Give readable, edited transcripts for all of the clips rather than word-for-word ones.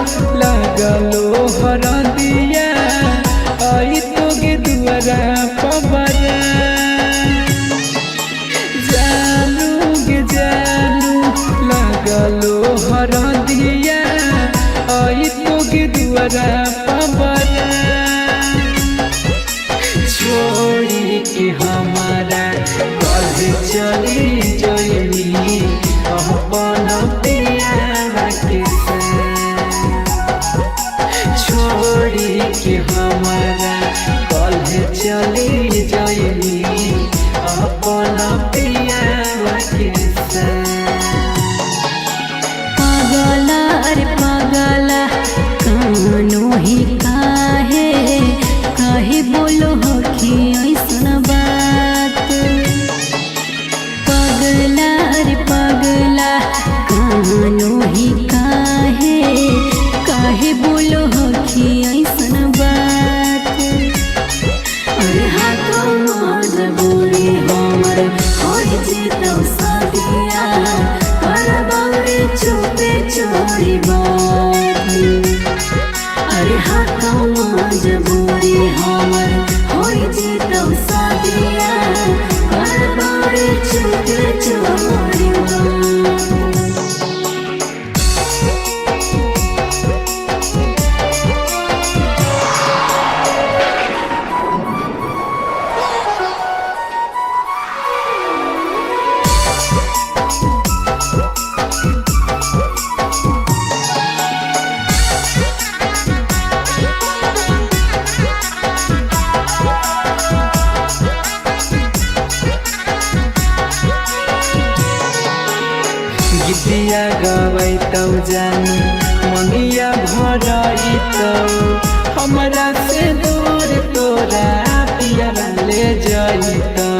लगलो हरदिया आई तो गे दुआरा पबरा जानू गे जानू लगलो हरदिया आई तो गे दुआरा पबरा छोड़ी के हमारा कल चली जइनी अपन प्यार के छोड़ी के हमारा कल चली जइनी अपन प्यार के पागला रे पागला कानो ही काहे काहे बोलो हो कि ऐसन बात पागला रे पागला कानो ही काहे काहे बोलो हो कि ऐसन बात अरे हाथों मजबूरी हमर होई जीतो सदिया करबारे चुपे चोरी बात अरे हाथों मजबूरी हमर होई जीतो सदिया करबारे चुपे चोरी बात गीतिया गवैतौ जानू मंगिया भरैतौ हमरा से दूर तोरा पियरा ले जइतौ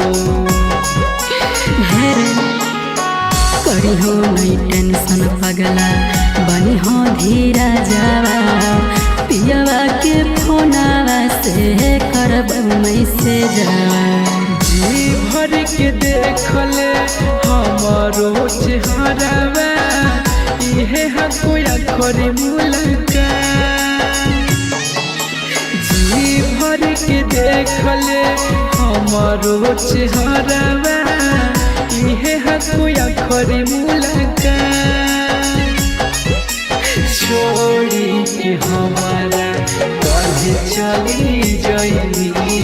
करी हो नहीं टेंशन पगला बनी हो धीरा जावा पियवा के फोनावा से करब मैसेज जी भर के देखले हमारो चेहरावा इहे हकोया खरी मुलाकात जी भर के देखले हमारो चेहरावा इहे हकोया खरी मुलाकात छोड़ी के हमारा कल चली जइनी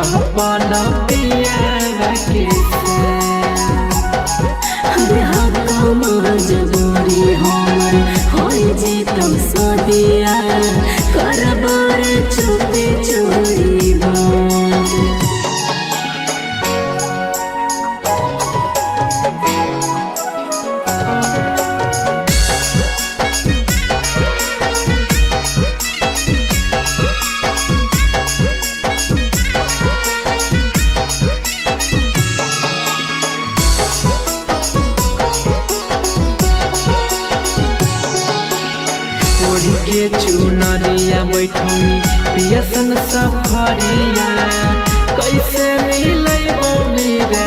अपन प्यार के मजबूरी हमर होई जीतो सदिया करबार चुपे चोरी बात के चुनरिया बैठनी पियसन सफरिया कैसे मिलैबो मेरा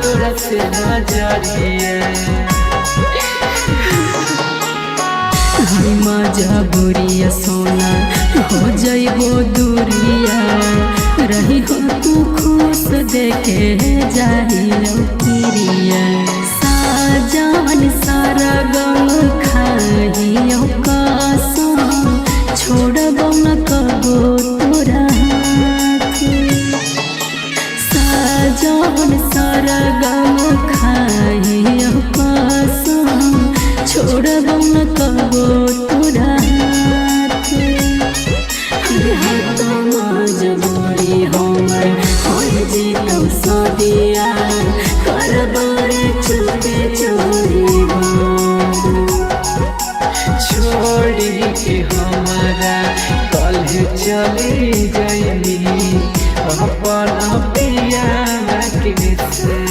तोरा से नजरिया हम मजबूरिया सोना हो जइबो दूरिया रही हो तू खुश देखे जाहियो किरिया साजन सारा गम खाहियो कसम छोड़बो न कबो तोरा हाथ साजन सारा गम खाहियो छोड़बौ न कबो तोरा हाथ मजबूरी हमर होय जीतौ सदिया करबौ रे चुपे चोरी छोड़ी के हमारा कल चली जाइनी अपन पिया के से